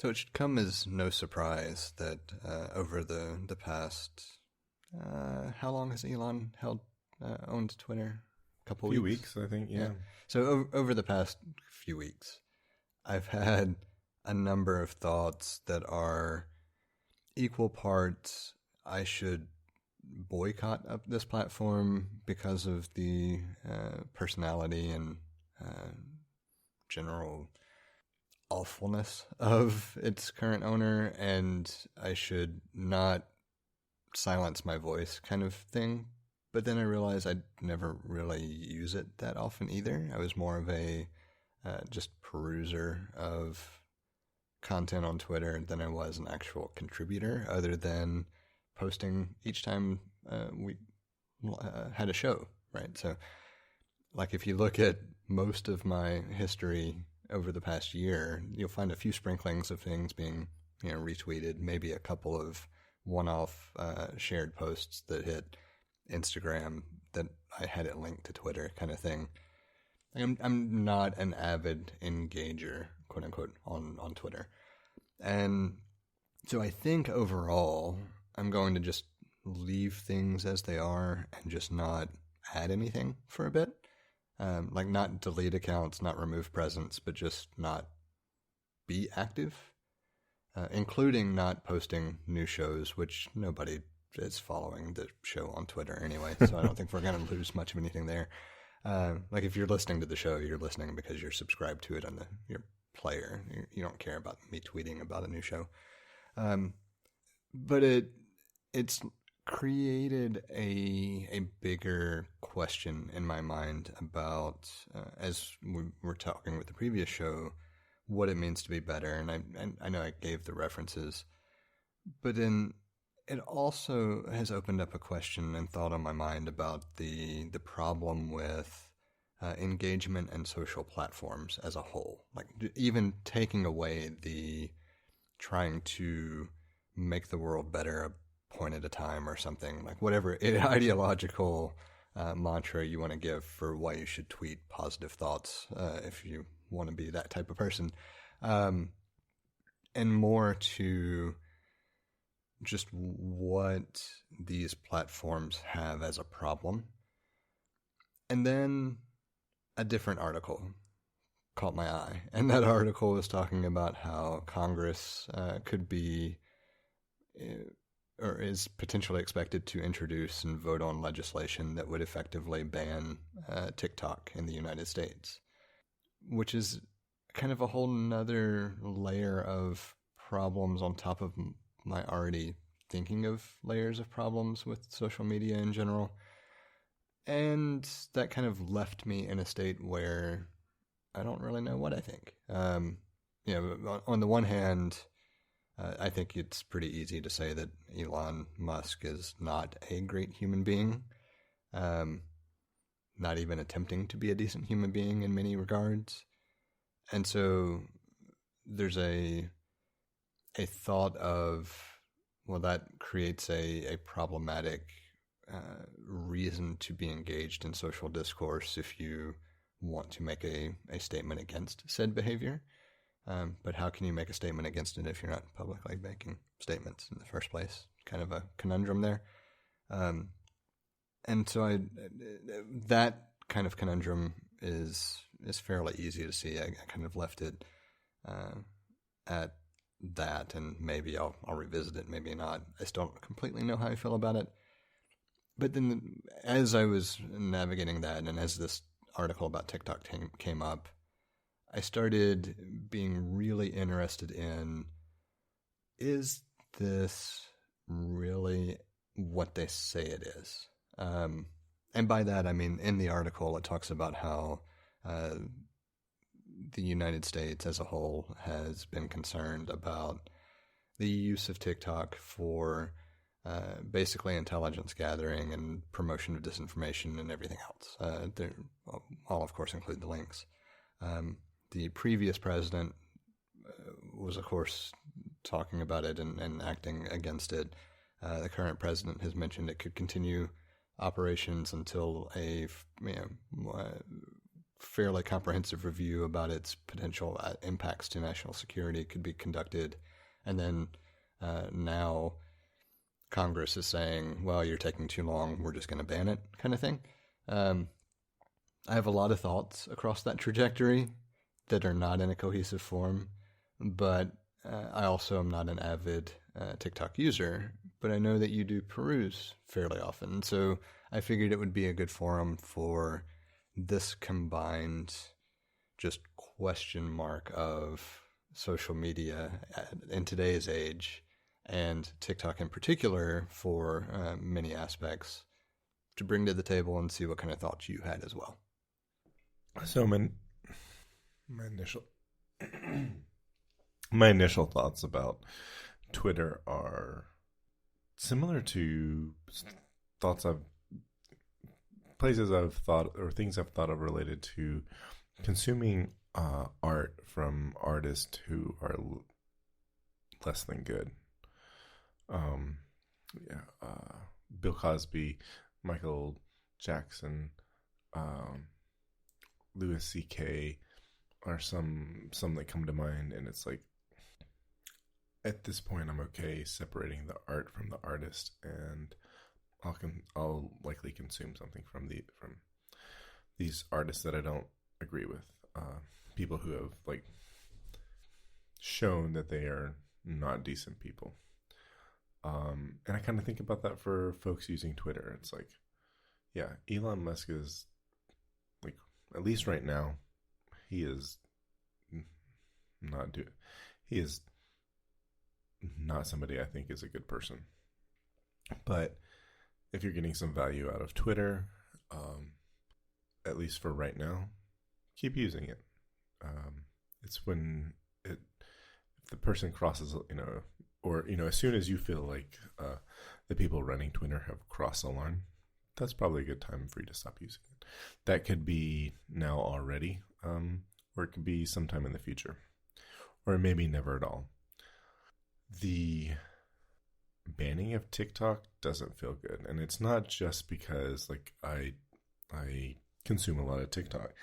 So it should come as no surprise that over the past, how long has Elon owned Twitter? A couple few weeks? weeks, I think, yeah. So over the past few weeks, I've had a number of thoughts that are equal parts I should boycott up this platform because of the personality and general awfulness of its current owner, and I should not silence my voice kind of thing. But then I realized I'd never really use it that often either. I was more of a just peruser of content on Twitter than I was an actual contributor, other than posting each time we had a show, right? So, like, if you look at most of my history over the past year, you'll find a few sprinklings of things being, retweeted, maybe a couple of one-off shared posts that hit Instagram that I had it linked to Twitter, kind of thing. I'm not an avid engager, quote unquote, on Twitter. And so I think overall I'm going to just leave things as they are and just not add anything for a bit. Like, not delete accounts, not remove presence, but just not be active, including not posting new shows, which nobody is following the show on Twitter anyway, so I don't think we're going to lose much of anything there. Like, if you're listening to the show, you're listening because you're subscribed to it on your player. You don't care about me tweeting about a new show. But it's created a bigger question in my mind about, as we were talking with the previous show, what it means to be better. And I know I gave the references, but then it also has opened up a question and thought on my mind about the problem with engagement and social platforms as a whole. Like, even taking away the trying to make the world better a point at a time or something, like whatever ideological mantra you want to give for why you should tweet positive thoughts if you want to be that type of person, and more to just what these platforms have as a problem. And then a different article caught my eye, and that article was talking about how Congress could be or is potentially expected to introduce and vote on legislation that would effectively ban TikTok in the United States, which is kind of a whole nother layer of problems on top of my already thinking of layers of problems with social media in general. And that kind of left me in a state where I don't really know what I think. On the one hand, I think it's pretty easy to say that Elon Musk is not a great human being, not even attempting to be a decent human being in many regards. And so there's a thought of, well, that creates a problematic reason to be engaged in social discourse if you want to make a statement against said behavior. But how can you make a statement against it if you're not publicly making statements in the first place? Kind of a conundrum there. And so that kind of conundrum is fairly easy to see. I kind of left it at that, and maybe I'll revisit it, maybe not. I still don't completely know how I feel about it. But then as I was navigating that, and as this article about TikTok came up, I started being really interested in, is this really what they say it is? And by that, I mean, in the article, it talks about how the United States as a whole has been concerned about the use of TikTok for basically intelligence gathering and promotion of disinformation and everything else. I'll, of course, include the links. The previous president was, of course, talking about it and acting against it. The current president has mentioned it could continue operations until a fairly comprehensive review about its potential impacts to national security could be conducted. And then now Congress is saying, well, you're taking too long, we're just going to ban it, kind of thing. I have a lot of thoughts across that trajectory that are not in a cohesive form, but I also am not an avid TikTok user, but I know that you do peruse fairly often. So I figured it would be a good forum for this combined just question mark of social media in today's age, and TikTok in particular for many aspects, to bring to the table and see what kind of thoughts you had as well. So my initial thoughts about Twitter are similar to places I've thought, or things I've thought of related to consuming art from artists who are less than good. Bill Cosby, Michael Jackson, Louis C.K. are some that come to mind, and it's like, at this point, I'm okay separating the art from the artist, and I'll likely consume something from these artists that I don't agree with. People who have like shown that they are not decent people. And I kind of think about that for folks using Twitter. It's like, yeah, Elon Musk is like, at least right now, he is not somebody I think is a good person. But if you're getting some value out of Twitter, at least for right now, keep using it. It's when if the person crosses, or as soon as you feel like the people running Twitter have crossed the line, that's probably a good time for you to stop using it. That could be now already, or it could be sometime in the future, or maybe never at all. The banning of TikTok doesn't feel good, and it's not just because like I consume a lot of TikTok.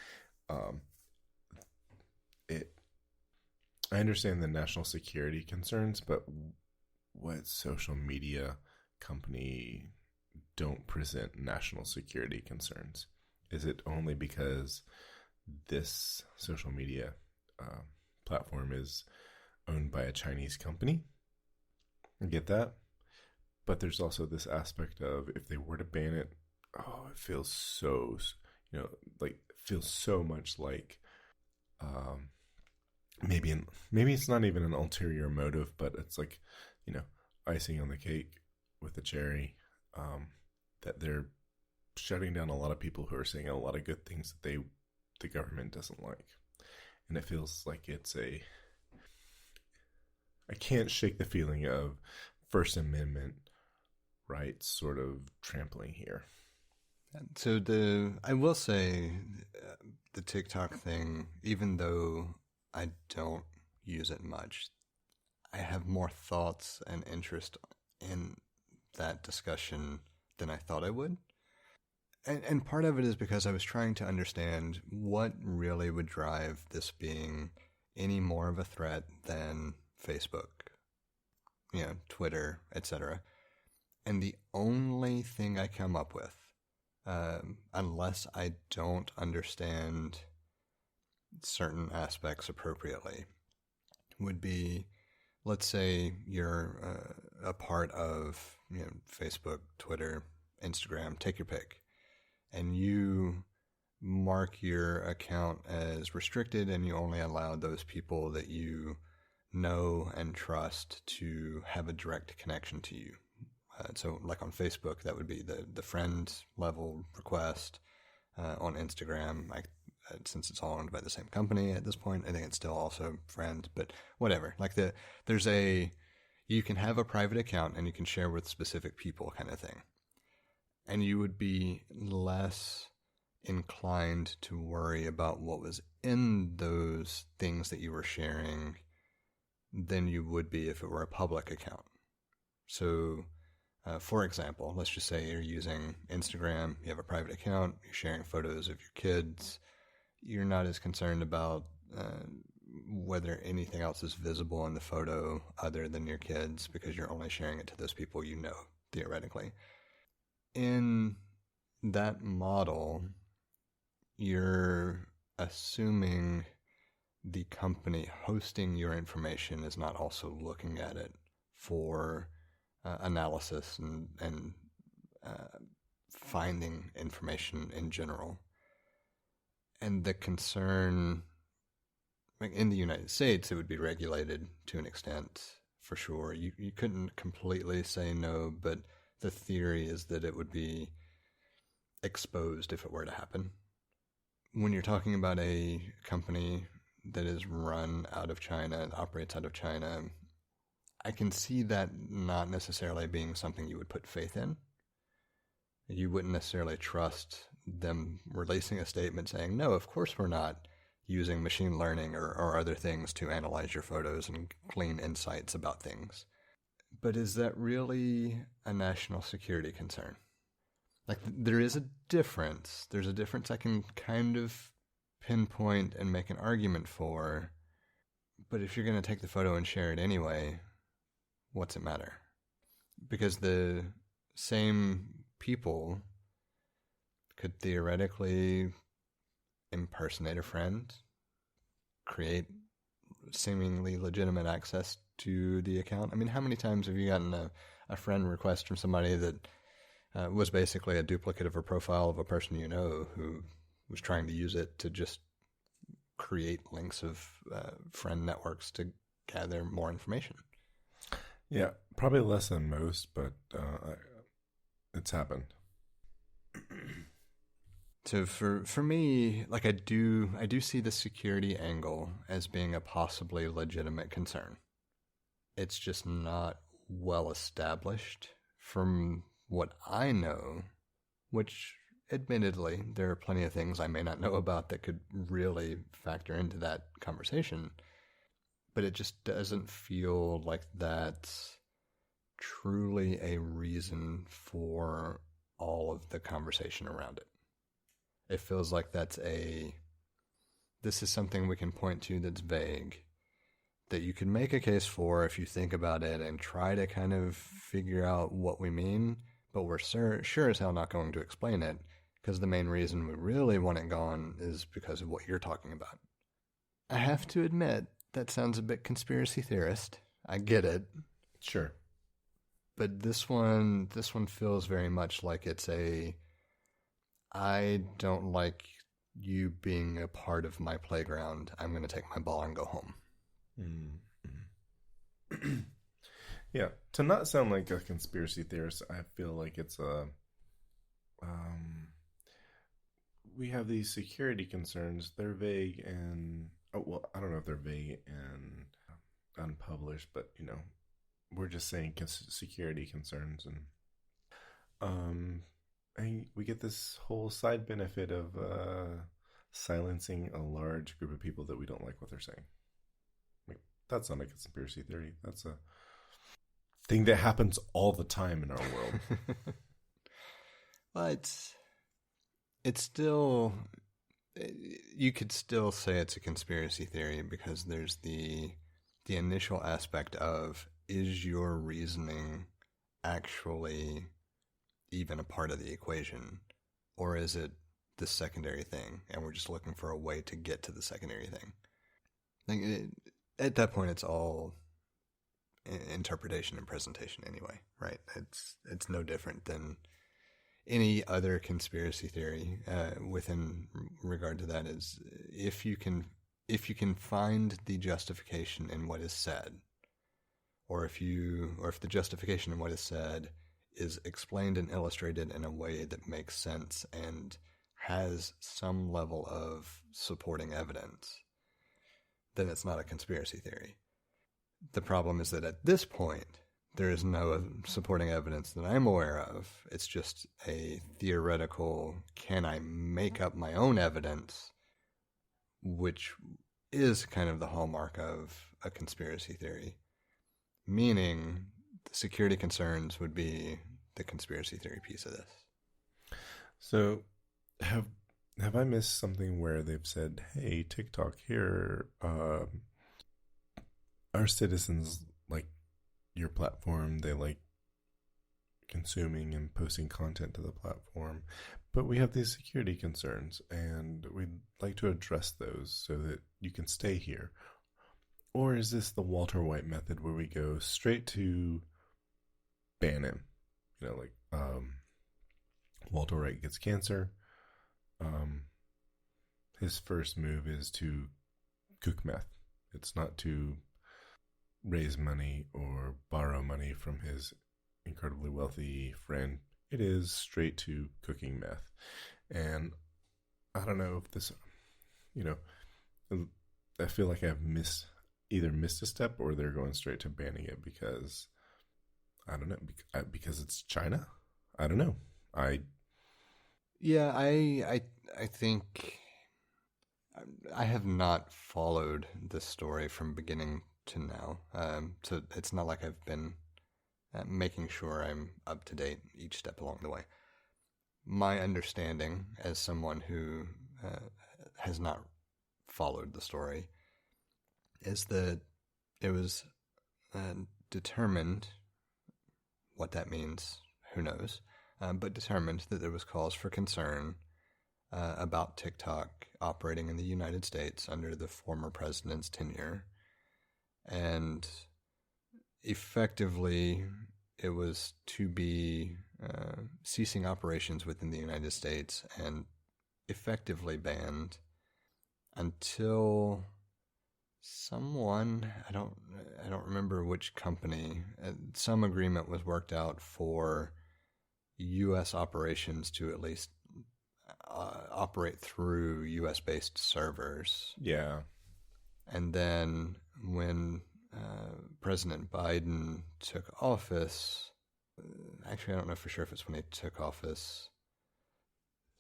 I understand the national security concerns, but what social media company don't present national security concerns? Is it only because this social media platform is owned by a Chinese company? I get that. But there's also this aspect of, if they were to ban it, it feels so, feels so much like maybe it's not even an ulterior motive, but it's like, icing on the cake with the cherry, that they're shutting down a lot of people who are saying a lot of good things that the government doesn't like. And it feels like I can't shake the feeling of First Amendment rights sort of trampling here. So I will say the TikTok thing, even though I don't use it much, I have more thoughts and interest in that discussion than I thought I would. And part of it is because I was trying to understand what really would drive this being any more of a threat than Facebook, Twitter, etc. And the only thing I come up with, unless I don't understand certain aspects appropriately, would be, let's say you're a part of Facebook, Twitter, Instagram, take your pick, and you mark your account as restricted, and you only allow those people that you know and trust to have a direct connection to you. So like on Facebook, that would be the friend level request. On Instagram, since it's all owned by the same company at this point, I think it's still also friends, but whatever. Like you can have a private account and you can share with specific people kind of thing. And you would be less inclined to worry about what was in those things that you were sharing than you would be if it were a public account. So, for example, let's just say you're using Instagram, you have a private account, you're sharing photos of your kids, you're not as concerned about whether anything else is visible in the photo other than your kids, because you're only sharing it to those people you know, theoretically. In that model, you're assuming the company hosting your information is not also looking at it for analysis and finding information in general. And the concern, in the United States, it would be regulated to an extent, for sure. You couldn't completely say no, but the theory is that it would be exposed if it were to happen. When you're talking about a company that is run out of China and operates out of China, I can see that not necessarily being something you would put faith in. You wouldn't necessarily trust them releasing a statement saying, no, of course we're not using machine learning or other things to analyze your photos and glean insights about things. But is that really a national security concern? Like, there is a difference. There's a difference I can kind of pinpoint and make an argument for. But if you're going to take the photo and share it anyway, what's it matter? Because the same people could theoretically impersonate a friend, create seemingly legitimate access to the account. I mean, how many times have you gotten a friend request from somebody that was basically a duplicate of a profile of a person you know who was trying to use it to just create links of friend networks to gather more information? Yeah, probably less than most, but it's happened. So for me, like, I do see the security angle as being a possibly legitimate concern. It's just not well established from what I know, which admittedly there are plenty of things I may not know about that could really factor into that conversation. But it just doesn't feel like that's truly a reason for all of the conversation around it. It feels like this is something we can point to that's vague, that you can make a case for if you think about it and try to kind of figure out what we mean, but we're sure as hell not going to explain it, because the main reason we really want it gone is because of what you're talking about. I have to admit, that sounds a bit conspiracy theorist. I get it. Sure. But this one feels very much like it's I don't like you being a part of my playground. I'm going to take my ball and go home. Mm-hmm. Yeah, to not sound like a conspiracy theorist, I feel like it's we have these security concerns. They're vague and, I don't know if they're vague and unpublished, but, we're just saying security concerns. And we get this whole side benefit of silencing a large group of people that we don't like what they're saying. Like, that's not a conspiracy theory. That's a thing that happens all the time in our world. Well, it's still, you could still say it's a conspiracy theory, because there's the initial aspect of, is your reasoning actually even a part of the equation, or is it the secondary thing and we're just looking for a way to get to the secondary thing? Like, at that point, it's all interpretation and presentation anyway, right? It's no different than any other conspiracy theory within regard to that. Is if you can find the justification in what is said, or if the justification in what is said is explained and illustrated in a way that makes sense and has some level of supporting evidence, then it's not a conspiracy theory. The problem is that at this point, there is no supporting evidence that I'm aware of. It's just a theoretical, can I make up my own evidence, which is kind of the hallmark of a conspiracy theory. Meaning, the security concerns would be the conspiracy theory piece of this. So, have I missed something where they've said, hey, TikTok, here, our citizens like your platform, they like consuming and posting content to the platform, but we have these security concerns and we'd like to address those so that you can stay here? Or is this the Walter White method where we go straight to ban him? Like Walter White gets cancer. His first move is to cook meth. It's not to raise money or borrow money from his incredibly wealthy friend. It is straight to cooking meth. And I don't know if this, I feel like I've either missed a step or they're going straight to banning it because, I don't know, because it's China? I don't know. I think I have not followed this story from beginning to now. So it's not like I've been making sure I'm up to date each step along the way. My understanding, as someone who has not followed the story, is that it was determined, what that means, who knows, but determined that there was cause for concern about TikTok operating in the United States under the former president's tenure. And effectively, it was to be ceasing operations within the United States and effectively banned until someone, I don't remember which company, some agreement was worked out for U.S. operations to at least operate through U.S.-based servers. Yeah. And then when President Biden took office, actually I don't know for sure if it's when he took office,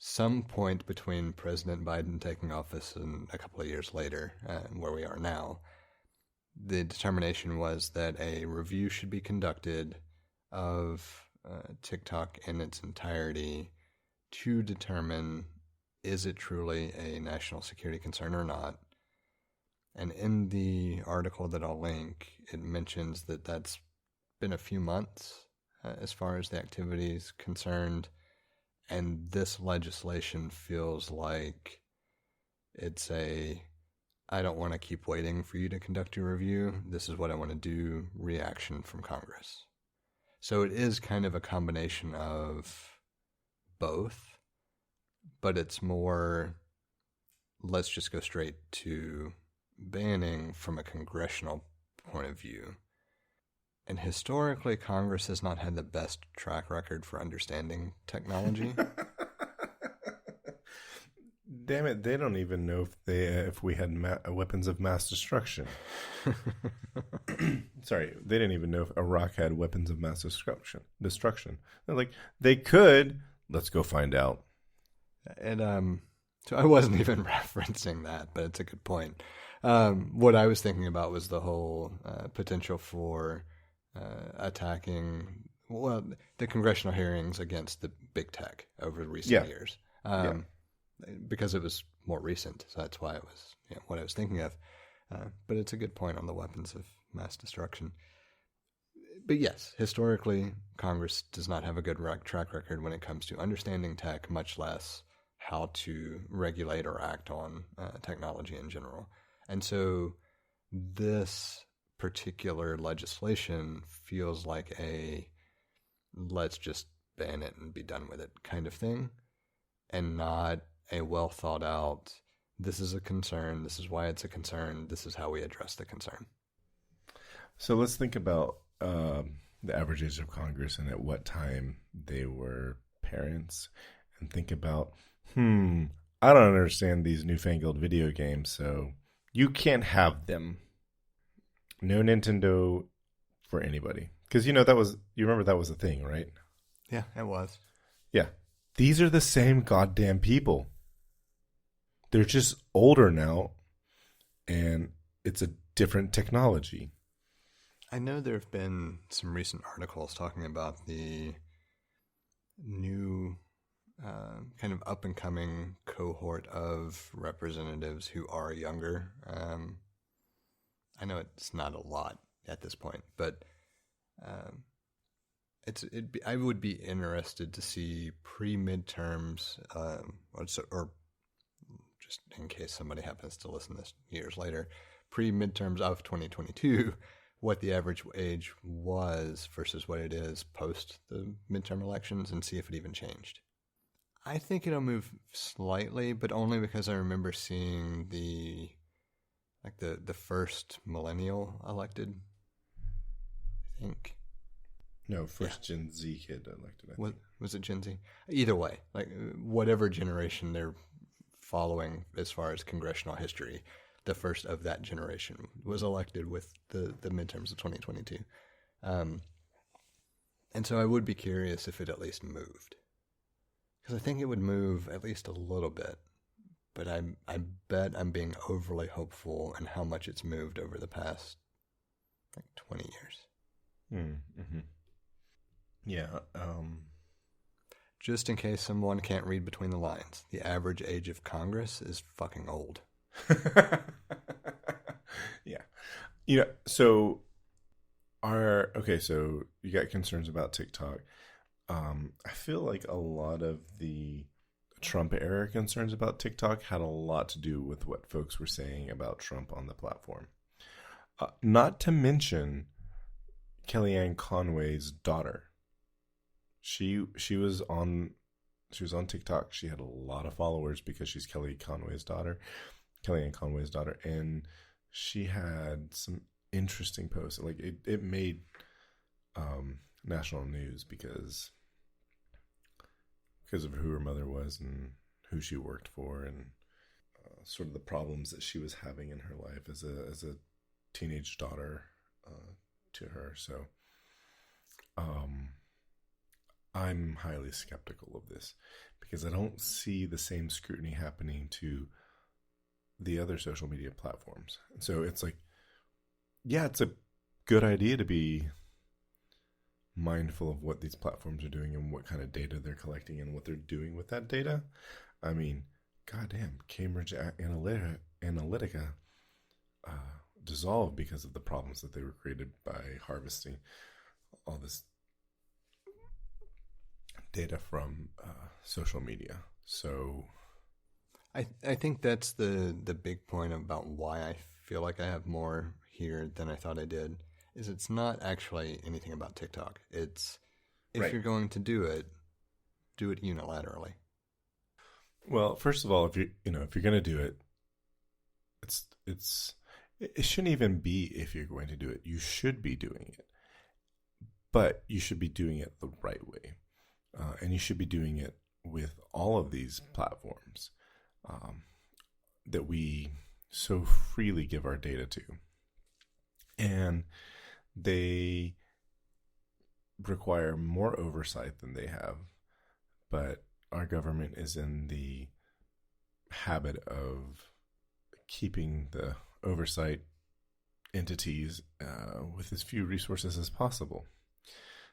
some point between President Biden taking office and a couple of years later, where we are now, the determination was that a review should be conducted of TikTok in its entirety to determine, is it truly a national security concern or not? And in the article that I'll link, it mentions that that's been a few months as far as the activity is concerned. And this legislation feels like it's I don't want to keep waiting for you to conduct your review. This is what I want to do, reaction from Congress. So it is kind of a combination of both, but it's more, let's just go straight to banning from a congressional point of view. And historically, Congress has not had the best track record for understanding technology. Damn it, they don't even know if we had weapons of mass destruction. Sorry, they didn't even know if Iraq had weapons of mass destruction. They're like, they could. Let's go find out. And so I wasn't even referencing that, but it's a good point. What I was thinking about was the whole potential for attacking, the congressional hearings against the big tech over recent years. Because it was more recent, so that's why it was what I was thinking of. But it's a good point on the weapons of mass destruction. But yes, historically, Congress does not have a good track record when it comes to understanding tech, much less how to regulate or act on technology in general. And so this particular legislation feels like a let's just ban it and be done with it kind of thing, and not a well thought out, this is a concern, this is why it's a concern, this is how we address the concern. So let's think about the average age of Congress and at what time they were parents, and think about, I don't understand these newfangled video games, so you can't have them. No Nintendo for anybody. Because you remember that was a thing, right? Yeah, it was. Yeah. These are the same goddamn people. They're just older now, and it's a different technology. I know there have been some recent articles talking about the new kind of up and coming cohort of representatives who are younger. I know it's not a lot at this point, but I would be interested to see pre-midterms, or just in case somebody happens to listen this years later, pre-midterms of 2022, what the average age was versus what it is post the midterm elections, and see if it even changed. I think it'll move slightly, but only because I remember seeing the first millennial elected, I think. No, first Gen Z kid elected. Was it Gen Z? Either way, like whatever generation they're following as far as congressional history, the first of that generation was elected with the midterms of 2022. And so I would be curious if it at least moved. Because I think it would move at least a little bit. But I bet I'm being overly hopeful in how much it's moved over the past 20 years. Mm-hmm. Yeah. Just in case someone can't read between the lines, the average age of Congress is fucking old. Yeah. So so you got concerns about TikTok. I feel like a lot of the Trump era concerns about TikTok had a lot to do with what folks were saying about Trump on the platform. Not to mention Kellyanne Conway's daughter. She was on TikTok. She had a lot of followers because she's Kellyanne Conway's daughter, and she had some interesting posts. Like it made national news because of who her mother was and who she worked for, and sort of the problems that she was having in her life as a teenage daughter to her. So I'm highly skeptical of this because I don't see the same scrutiny happening to the other social media platforms. And so it's like, yeah, it's a good idea to be mindful of what these platforms are doing and what kind of data they're collecting and what they're doing with that data. I mean, goddamn, Cambridge Analytica dissolved because of the problems that they were created by harvesting all this data from social media. So I think that's the big point about why I feel like I have more here than I thought I did, is it's not actually anything about TikTok. It's if you're going to do it unilaterally. Well, first of all, if you're going to do it, it shouldn't even be if you're going to do it. You should be doing it, but you should be doing it the right way, and you should be doing it with all of these platforms that we so freely give our data to, and they require more oversight than they have, but our government is in the habit of keeping the oversight entities with as few resources as possible,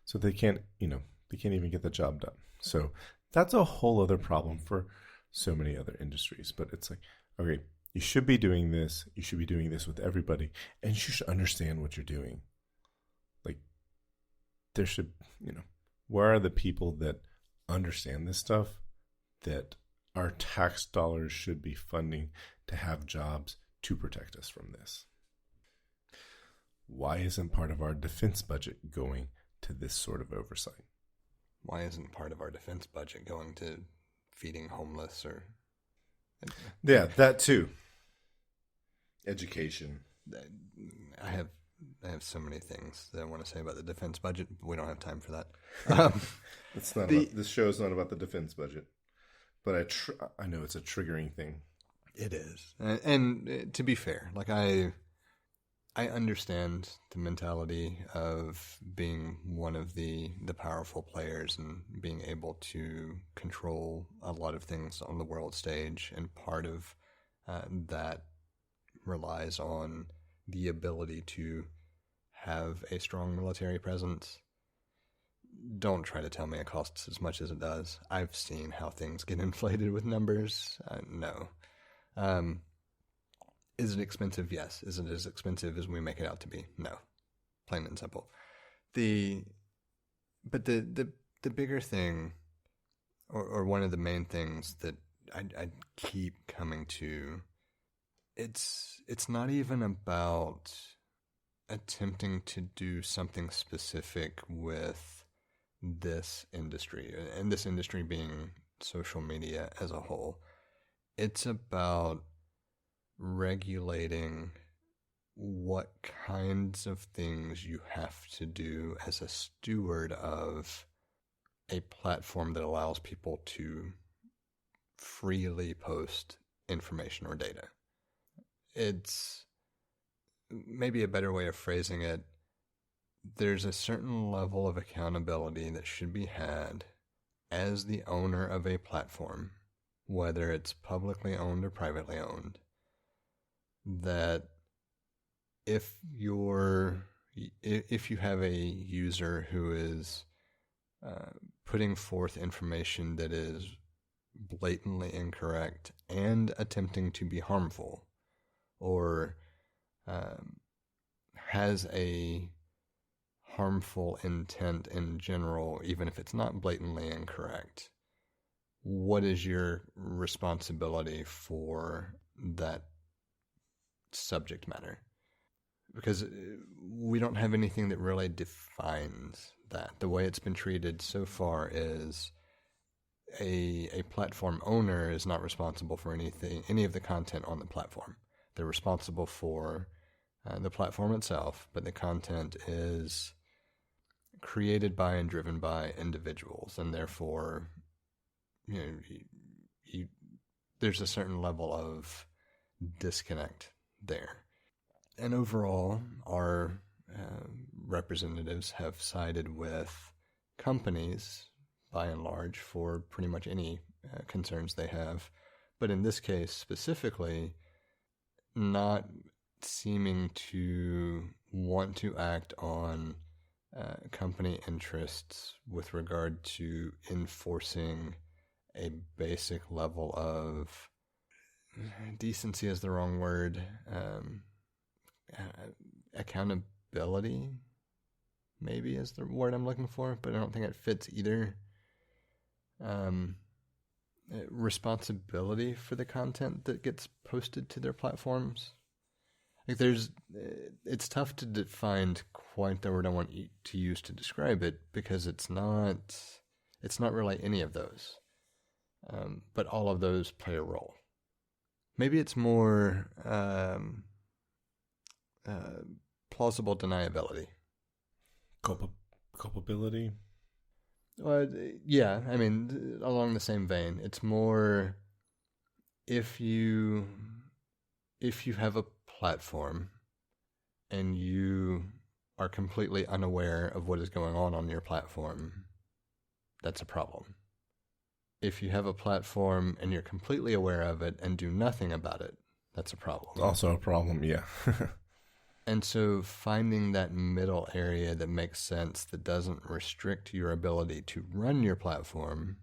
so they can't even get the job done. So that's a whole other problem for so many other industries. But it's like, okay, you should be doing this. You should be doing this with everybody, and you should understand what you're doing. Like, there should, where are the people that understand this stuff that our tax dollars should be funding to have jobs to protect us from this? Why isn't part of our defense budget going to this sort of oversight? Why isn't part of our defense budget going to feeding homeless or... Yeah, that too. Education. I have so many things that I want to say about the defense budget, but we don't have time for that. It's not this show is not about the defense budget, but I know it's a triggering thing. It is, and to be fair, like I understand the mentality of being one of the powerful players and being able to control a lot of things on the world stage, and part of that relies on the ability to have a strong military presence. don't try to tell me it costs as much as it does. I've seen how things get inflated with numbers. No. Is it expensive? Yes. Is it as expensive as we make it out to be? No. Plain and simple. But the bigger thing, or one of the main things that I keep coming to, it's not even about attempting to do something specific with this industry, and this industry being social media as a whole. It's about regulating what kinds of things you have to do as a steward of a platform that allows people to freely post information or data. It's maybe a better way of phrasing it. There's a certain level of accountability that should be had as the owner of a platform, whether it's publicly owned or privately owned, that if you have a user who is putting forth information that is blatantly incorrect and attempting to be harmful, or has a harmful intent in general, even if it's not blatantly incorrect, what is your responsibility for that subject matter? Because we don't have anything that really defines that. The way it's been treated so far is a platform owner is not responsible for any of the content on the platform. They're responsible for the platform itself, but the content is created by and driven by individuals, and therefore, there's a certain level of disconnect there. And overall, our representatives have sided with companies, by and large, for pretty much any concerns they have. But in this case specifically, not seeming to want to act on company interests with regard to enforcing a basic level of decency is the wrong word. Accountability maybe is the word I'm looking for, but I don't think it fits either. Responsibility for the content that gets posted to their platforms. Like it's tough to define quite the word I want to use to describe it, because it's not really any of those. But all of those play a role. Maybe it's more plausible deniability. Culpability? Yeah, I mean, along the same vein. It's more if you have a platform and you are completely unaware of what is going on your platform, that's a problem. If you have a platform and you're completely aware of it and do nothing about it, that's a problem. Also a problem, yeah. And so finding that middle area that makes sense, that doesn't restrict your ability to run your platform,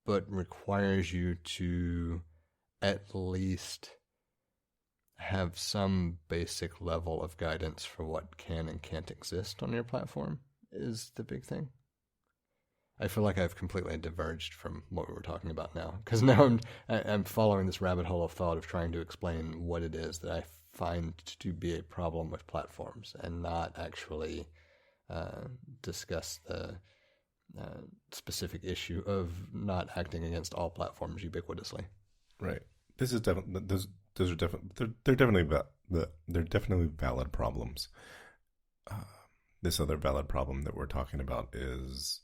but requires you to at least have some basic level of guidance for what can and can't exist on your platform, is the big thing. I feel like I've completely diverged from what we were talking about now, because now I'm following this rabbit hole of thought of trying to explain what it is that I find to be a problem with platforms, and not actually discuss the specific issue of not acting against all platforms ubiquitously. Right. This is definitely those are definitely they're definitely valid problems. This other valid problem that we're talking about is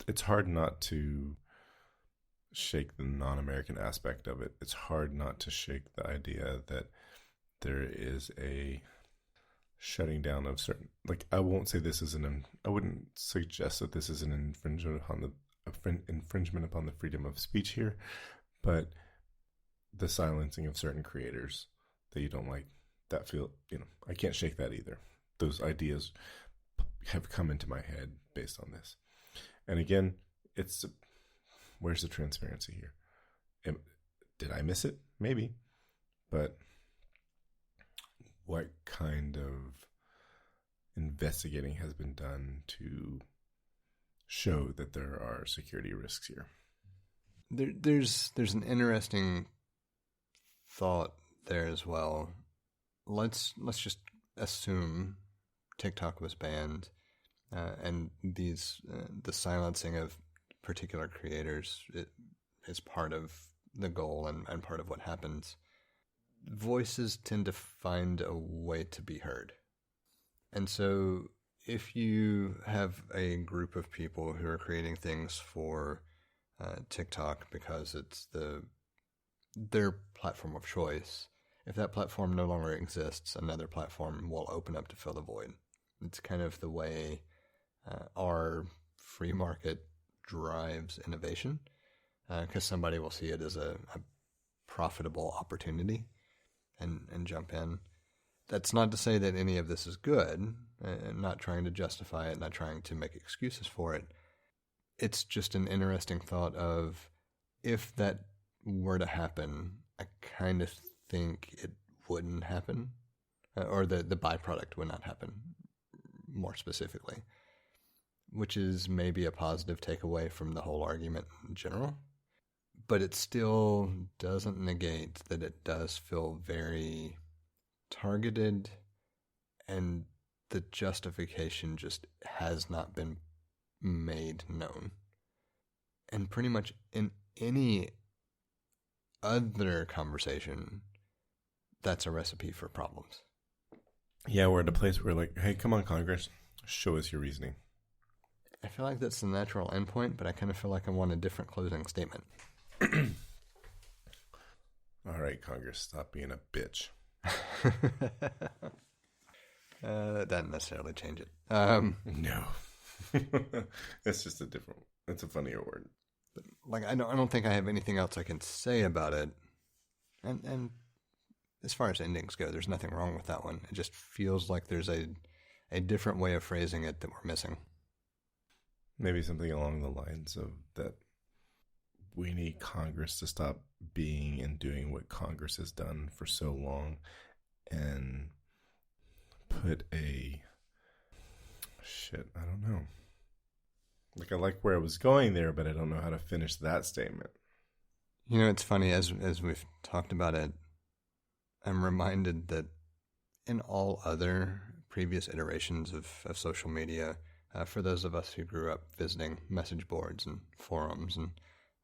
it's hard not to shake the non-American aspect of it. It's hard not to shake the idea that there is a shutting down of certain, like, I won't say this is I wouldn't suggest that this is an infringement upon the freedom of speech here, but the silencing of certain creators that you don't like, that feel, I can't shake that either. Those ideas, have come into my head based on this. And again, where's the transparency here? Did I miss it? Maybe. But what kind of investigating has been done to show that there are security risks here? There's an interesting thought there as well. Let's just assume TikTok was banned, and the silencing of particular creators is part of the goal and part of what happens. Voices tend to find a way to be heard. And so if you have a group of people who are creating things for TikTok because it's their platform of choice, if that platform no longer exists, another platform will open up to fill the void. It's kind of the way our free market drives innovation, because somebody will see it as a profitable opportunity and jump in. That's not to say that any of this is good, not trying to justify it, not trying to make excuses for it. It's just an interesting thought of, if that were to happen, I kind of think it wouldn't happen, or the byproduct would not happen, more specifically, which is maybe a positive takeaway from the whole argument in general. But it still doesn't negate that it does feel very targeted, and the justification just has not been made known. And pretty much in any other conversation, that's a recipe for problems. Yeah, we're at a place where like, hey, come on, Congress, show us your reasoning. I feel like that's the natural endpoint, but I kind of feel like I want a different closing statement. All right, Congress, stop being a bitch. That doesn't necessarily change it. No. It's just it's a funnier word. But like, I don't think I have anything else I can say about it. And as far as endings go, there's nothing wrong with that one. It just feels like there's a different way of phrasing it that we're missing. Maybe something along the lines of that we need Congress to stop being and doing what Congress has done for so long and put I don't know. Like, I like where I was going there, but I don't know how to finish that statement. You know, it's funny, as we've talked about it, I'm reminded that in all other previous iterations of social media, for those of us who grew up visiting message boards and forums and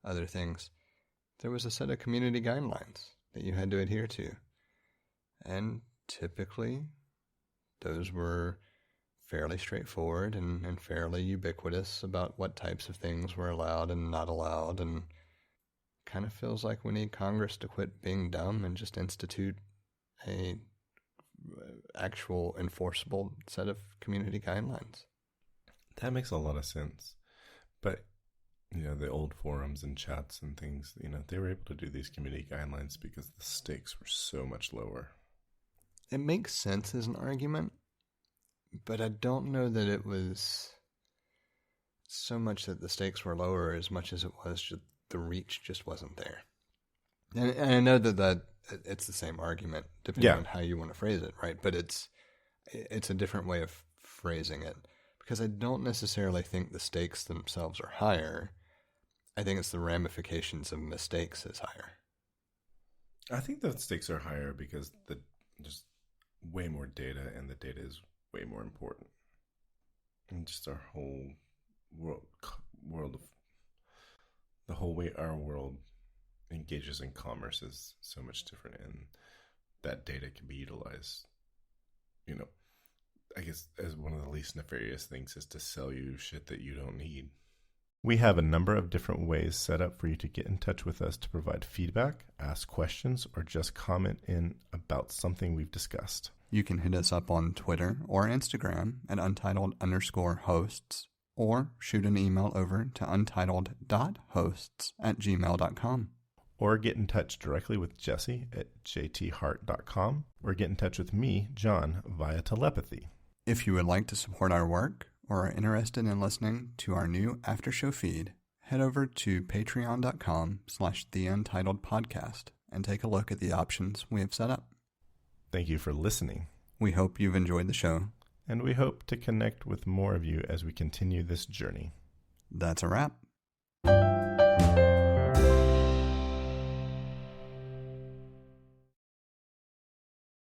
other things, there was a set of community guidelines that you had to adhere to. And typically, those were fairly straightforward and fairly ubiquitous about what types of things were allowed and not allowed, and kind of feels like we need Congress to quit being dumb and just institute a actual enforceable set of community guidelines. That makes a lot of sense. But, you know, the old forums and chats and things, you know, they were able to do these community guidelines because the stakes were so much lower. It makes sense as an argument, but I don't know that it was so much that the stakes were lower as much as it was just the reach just wasn't there. And I know that it's the same argument depending on how you want to phrase it, right? But it's a different way of phrasing it, because I don't necessarily think the stakes themselves are higher. I think it's the ramifications of mistakes is higher. I think the stakes are higher because there's way more data, and the data is way more important. And just our whole world of the whole way our world engages in commerce is so much different, and that data can be utilized, you know, I guess as one of the least nefarious things is to sell you shit that you don't need. We have a number of different ways set up for you to get in touch with us to provide feedback, ask questions, or just comment in about something we've discussed. You can hit us up on Twitter or Instagram at untitled_hosts, or shoot an email over to untitled.hosts@gmail.com. Or get in touch directly with Jesse at jthart.com, or get in touch with me, John, via telepathy. If you would like to support our work, or are interested in listening to our new after show feed, head over to patreon.com/theUntitledPodcast and take a look at the options we have set up. Thank you for listening. We hope you've enjoyed the show. And we hope to connect with more of you as we continue this journey. That's a wrap.